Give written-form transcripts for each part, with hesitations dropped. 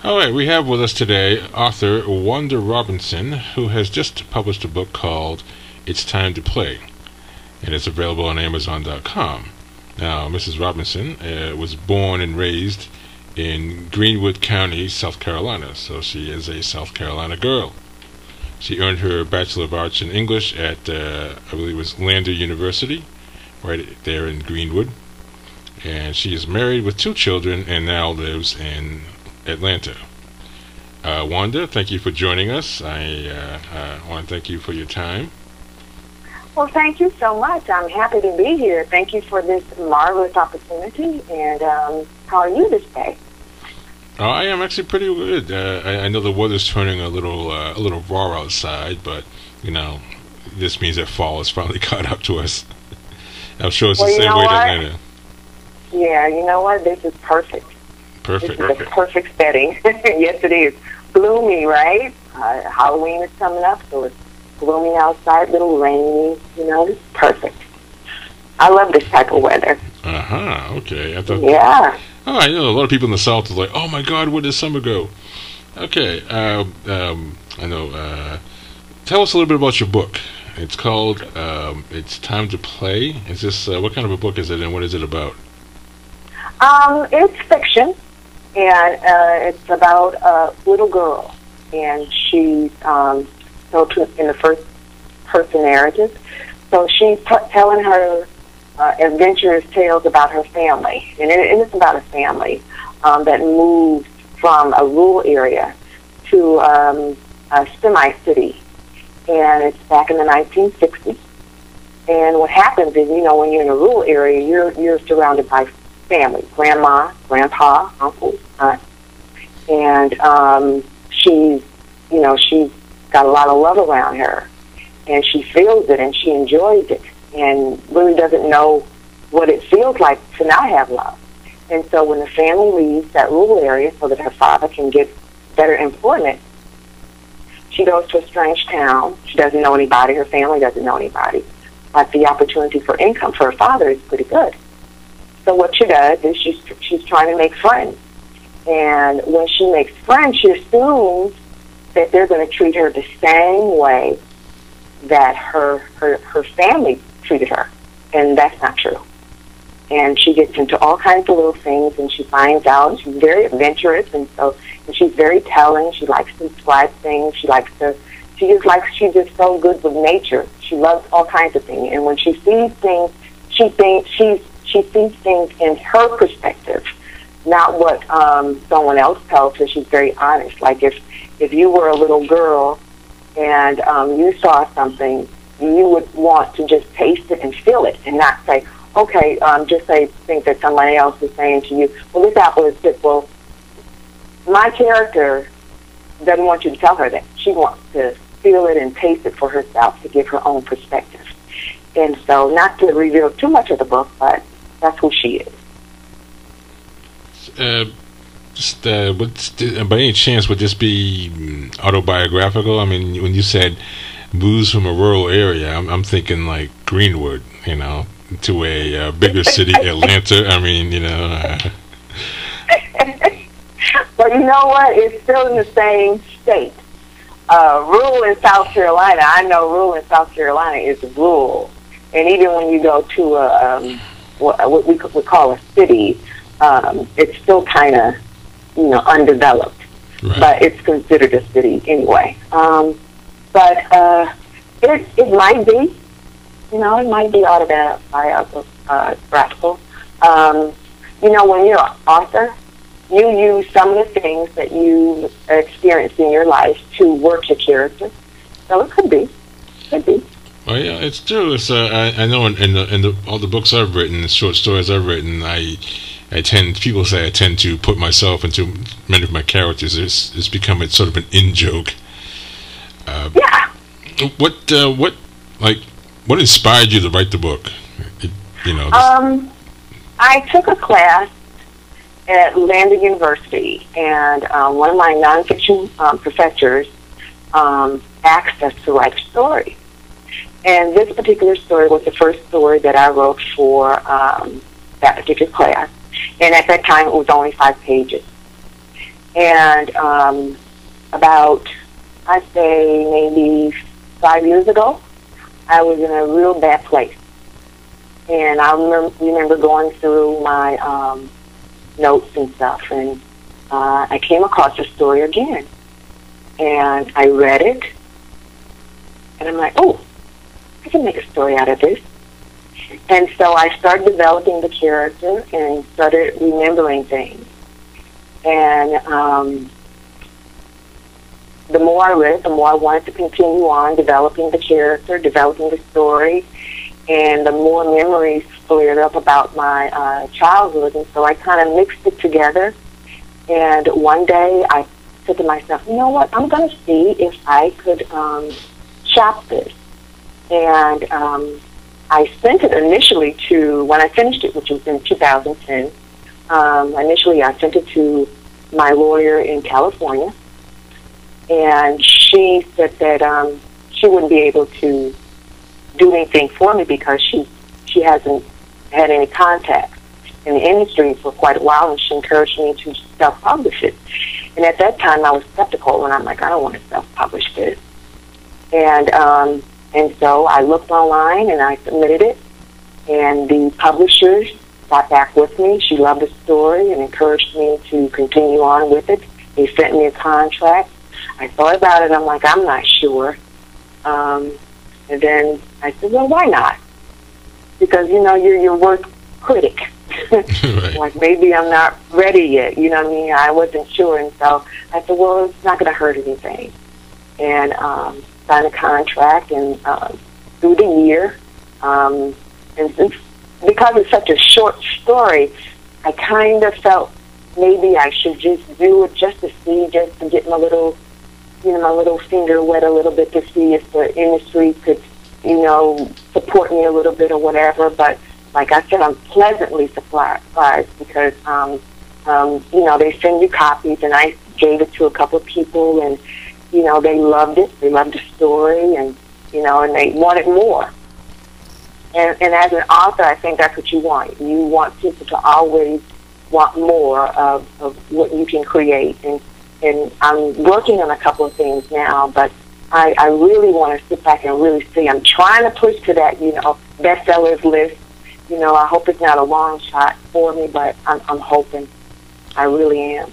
All right, we have with us today author Wanda Robinson, who has just published a book called It's Time to Play, and it's available on Amazon.com. Now, Mrs. Robinson was born and raised in Greenwood County, South Carolina, so she is a South Carolina girl. She earned her Bachelor of Arts in English at, I believe it was Lander University, right there in Greenwood. And she is married with 2 children and now lives in Atlanta. Wanda, thank you for joining us. I want to thank you for your time. Well, thank you so much. I'm happy to be here. Thank you for this marvelous opportunity. And how are you this day? I am actually pretty good. I know the weather's turning a little raw outside, but you know, this means that fall has finally caught up to us. I'm sure it's the same way in Atlanta. Yeah, you know what? This is perfect. Perfect. This is a perfect setting. Yes, it is. Gloomy, right? Halloween is coming up, so it's gloomy outside, a little rainy. You know, it's perfect. I love this type of weather. Okay. Yeah. Oh, I know a lot of people in the South are like, "Oh my God, where did summer go?" Okay. I know. Tell us a little bit about your book. It's called "It's Time to Play." Is this what kind of a book is it, and what is it about? It's fiction, and it's about a little girl, and she's in the first person narrative. So she's telling her adventurous tales about her family, and it's about a family that moved from a rural area to a semi-city, and it's back in the 1960s. And what happens is, you know, when you're in a rural area, you're surrounded by family, grandma, grandpa, uncle, aunt, and she's got a lot of love around her, and she feels it and she enjoys it, and really doesn't know what it feels like to not have love. And so when the family leaves that rural area so that her father can get better employment, she goes to a strange town. She doesn't know anybody. Her family doesn't know anybody. But the opportunity for income for her father is pretty good. So what she does is she's trying to make friends. And when she makes friends, she assumes that they're going to treat her the same way that her family treated her. And that's not true. And she gets into all kinds of little things, and she finds out, and she's very adventurous, and she's very telling. She likes to describe things. She's just so good with nature. She loves all kinds of things. And when she sees things, she sees things in her perspective, not what someone else tells her. She's very honest. Like if you were a little girl and you saw something, you would want to just taste it and feel it, and not say, okay, just think that somebody else is saying to you, well, this apple is good. Well, my character doesn't want you to tell her that. She wants to feel it and taste it for herself to give her own perspective. And so, not to reveal too much of the book, but that's who she is. By any chance, would this be autobiographical? I mean, when you said moves from a rural area, I'm thinking like Greenwood, you know, to a bigger city, Atlanta. I mean, you know. But you know what? It's still in the same state. Rural in South Carolina, I know rural in South Carolina is rural. And even when you go to what we call a city, it's still kind of, you know, undeveloped. Right. But it's considered a city anyway. But it might be, you know, it might be autobiographical. You know, when you're an author, you use some of the things that you experienced in your life to work your character. So it could be. Could be. Well, yeah, it's true. It's I know in all the books I've written, the short stories I've written, people say I tend to put myself into many of my characters. It's become sort of an in-joke. Yeah. What inspired you to write the book? I took a class at Lander University, and one of my nonfiction professors asked us to write a story. And this particular story was the first story that I wrote for that particular class. And at that time, it was only 5 pages. And about, I'd say maybe 5 years ago, I was in a real bad place. And I remember going through my notes and stuff, and I came across the story again. And I read it, and I'm like, oh, I can make a story out of this. And so I started developing the character and started remembering things. And the more I read, the more I wanted to continue on developing the character, developing the story, and the more memories flared up about my childhood. And so I kind of mixed it together. And one day I said to myself, you know what, I'm going to see if I could shop this. And I sent it initially to, when I finished it, which was in 2010, initially I sent it to my lawyer in California, and she said that she wouldn't be able to do anything for me because she hasn't had any contact in the industry for quite a while, and she encouraged me to self-publish it. And at that time, I was skeptical, and I'm like, I don't want to self-publish this. And so I looked online, and I submitted it, and the publishers got back with me. She loved the story and encouraged me to continue on with it. They sent me a contract. I thought about it. I'm like, I'm not sure. And then I said, well, why not? Because, you know, you're your work critic. Right. Like, maybe I'm not ready yet. You know what I mean? I wasn't sure. And so I said, well, it's not going to hurt anything. And signed a contract, and through the year, and since, because it's such a short story, I kind of felt maybe I should just do it just to see, just to get my little, you know, my little finger wet a little bit to see if the industry could, you know, support me a little bit or whatever. But like I said, I'm pleasantly surprised because, you know, they send you copies, and I gave it to a couple of people, and you know, they loved it. They loved the story, and you know, and they wanted more. And as an author, I think that's what you want. You want people to always want more of what you can create. And I'm working on a couple of things now, but I really want to sit back and really see. I'm trying to push to that, you know, bestsellers list. You know, I hope it's not a long shot for me, but I'm hoping. I really am.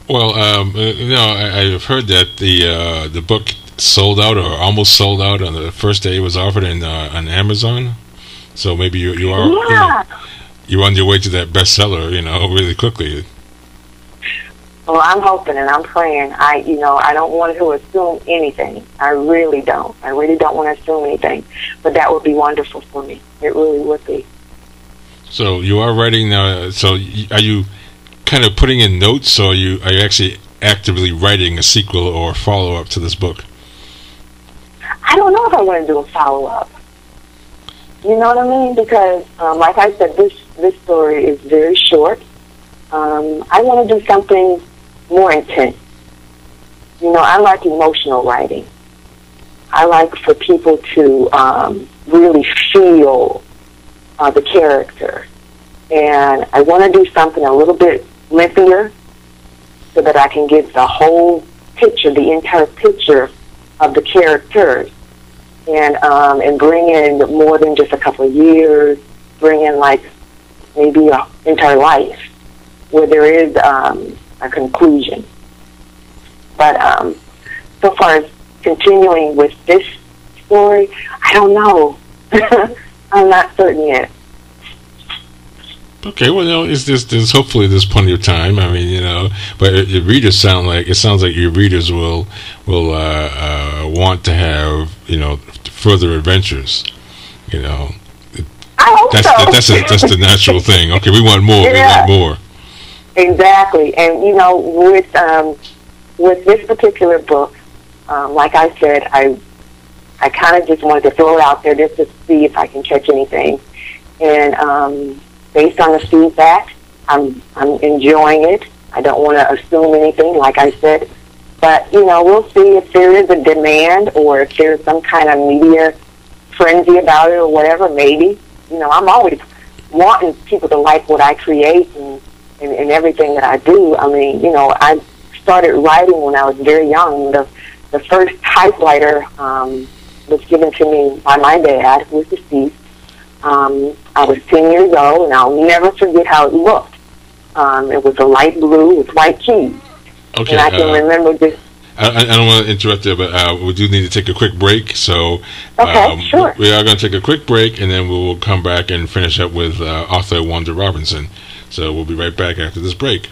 Well, you know, I've heard that the book sold out or almost sold out on the first day it was offered on Amazon. So maybe you're on your way to that bestseller, you know, really quickly. Well, I'm hoping and I'm praying. I don't want to assume anything. I really don't. I really don't want to assume anything. But that would be wonderful for me. It really would be. So you are writing now. So are you kind of putting in notes, or are you actually actively writing a sequel or follow-up to this book? I don't know if I want to do a follow-up. You know what I mean? Because, like I said, this story is very short. I want to do something more intense. You know, I like emotional writing. I like for people to really feel the character. And I want to do something a little bit lengthier so that I can get the whole picture, the entire picture of the characters, and bring in more than just a couple of years, bring in like maybe an entire life where there is a conclusion. But so far as continuing with this story, I don't know. I'm not certain yet. Okay, well, you know, there's hopefully there's plenty of time. I mean, you know, but your readers sounds like your readers will want to have, you know, further adventures. You know, I hope so. That's the natural thing. Okay, we want more. Yeah. We want more. Exactly, and you know, with this particular book, like I said, I kind of just wanted to throw it out there just to see if I can catch anything, and based on the feedback, I'm enjoying it. I don't want to assume anything, like I said, but you know, we'll see if there is a demand or if there's some kind of media frenzy about it or whatever. Maybe, you know, I'm always wanting people to like what I create and everything that I do. I mean, you know, started writing when I was very young. The first typewriter was given to me by my dad, who was deceased. I was 10 years old, and I'll never forget how it looked. It was a light blue with white keys. Okay. And I can remember this. I don't want to interrupt you, but we do need to take a quick break. So Okay, sure. we are going to take a quick break, and then we will come back and finish up with author Wanda Robinson. So we'll be right back after this break.